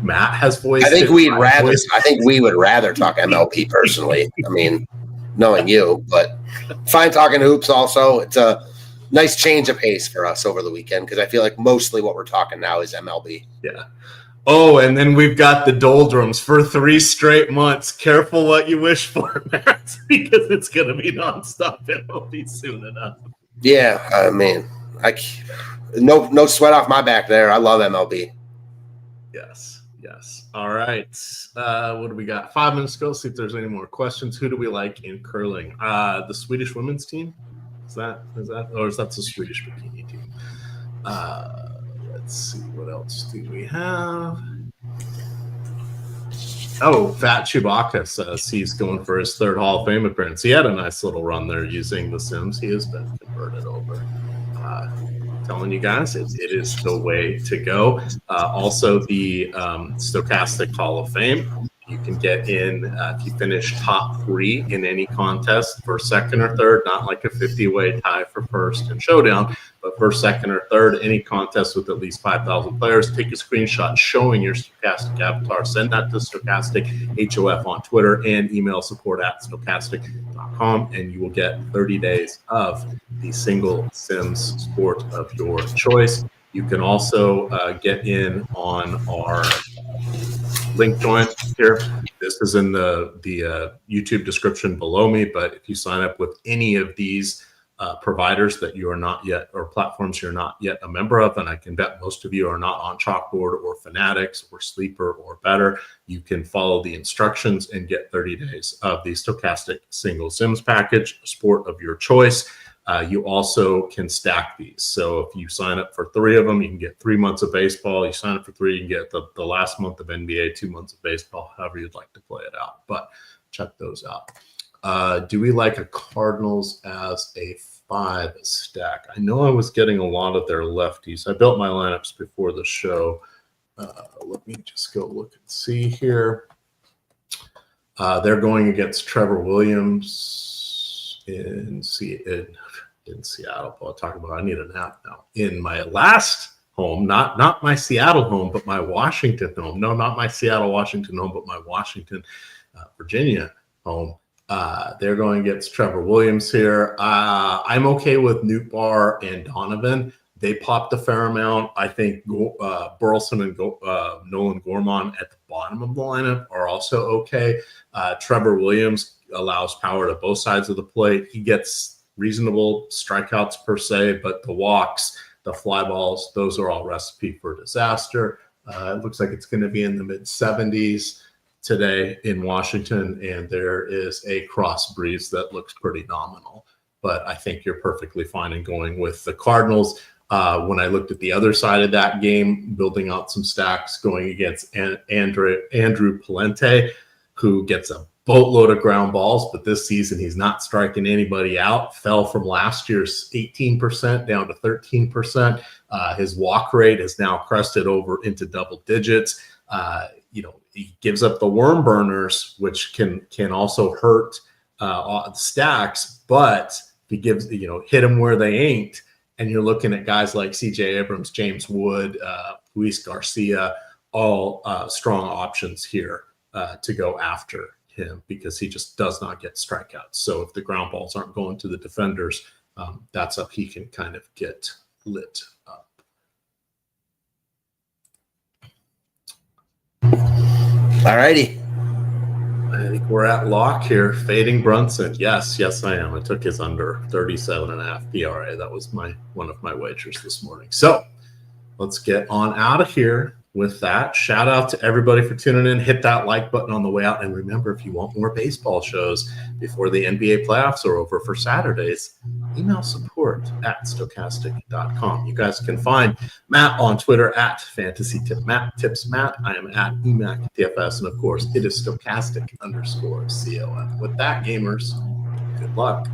Matt has voiced. I think we would rather talk MLB personally. I mean, knowing you, but fine talking hoops. Also, it's a nice change of pace for us over the weekend because I feel like mostly what we're talking now is MLB. Yeah. Oh, and then we've got the doldrums for 3 straight months. Careful what you wish for, Matt, because it's going to be nonstop MLB soon enough. Yeah, I mean, no sweat off my back there. I love MLB. Yes. All right. What do we got? 5 minutes to go. See if there's any more questions. Who do we like in curling? The Swedish women's team? Is that, or is that the Swedish bikini team? Let's see. What else do we have? Oh, Fat Chewbacca says he's going for his 3rd Hall of Fame appearance. He had a nice little run there using the Sims. He has been converted over. Telling you guys, it is the way to go. Also, the Stokastic Hall of Fame. You can get in if you finish top 3 in any contest for 2nd or 3rd, not like a 50-way tie for 1st and Showdown, but for 2nd or 3rd, any contest with at least 5,000 players. Take a screenshot showing your Stokastic avatar. Send that to Stokastic HOF on Twitter and email support at Stokastic.com, and you will get 30 days of the single Sims sport of your choice. You can also get in on our link join here. This is in the YouTube description below me, but if you sign up with any of these providers that you are not yet, or platforms you're not yet a member of, and I can bet most of you are not on Chalkboard or Fanatics or Sleeper or Better, you can follow the instructions and get 30 days of the Stokastic Single Sims package, sport of your choice. You also can stack these. So if you sign up for 3 of them, you can get 3 months of baseball. You sign up for 3, you can get the last month of NBA, 2 months of baseball, however you'd like to play it out. But check those out. Do we like a Cardinals as a 5 stack? I know I was getting a lot of their lefties. I built my lineups before the show. Let me just go look and see here. They're going against Trevor Williams in Seattle. I'll talk about, I need a nap now. In my last home, not my Seattle home, but my Washington home. No, not my Seattle, Washington home, but my Washington, Virginia home. They're going against Trevor Williams here. I'm okay with Nootbaar and Donovan. They popped a fair amount. I think Burleson and Nolan Gorman at the bottom of the lineup are also okay. Trevor Williams allows power to both sides of the plate. He gets reasonable strikeouts per se, but the walks, the fly balls, those are all recipe for disaster. It looks like it's going to be in the mid-70s today in Washington, and there is a cross breeze that looks pretty nominal. But I think you're perfectly fine in going with the Cardinals. When I looked at the other side of that game, building out some stacks, going against Andrew Palente, who gets a boatload of ground balls, but this season he's not striking anybody out. Fell from last year's 18% down to 13%. His walk rate has now crested over into double digits. He gives up the worm burners, which can also hurt stacks, but he gives, hit them where they ain't. And you're looking at guys like CJ Abrams, James Wood, Luis Garcia, all strong options here to go after him, because he just does not get strikeouts. So if the ground balls aren't going to the defenders, that's up. He can kind of get lit up. All righty. I think we're at lock here. Fading Brunson. Yes, I am. I took his under 37.5 PRA. That was one of my wagers this morning. So let's get on out of here with that, shout out to everybody for tuning in. Hit that like button on the way out. And remember, if you want more baseball shows before the NBA playoffs are over for Saturdays, email support@stokastic.com. You guys can find Matt on Twitter at FantasyTipMatt. Tips Matt. I am at EMac DFS. And of course, it is Stokastic_CON. With that, gamers, good luck.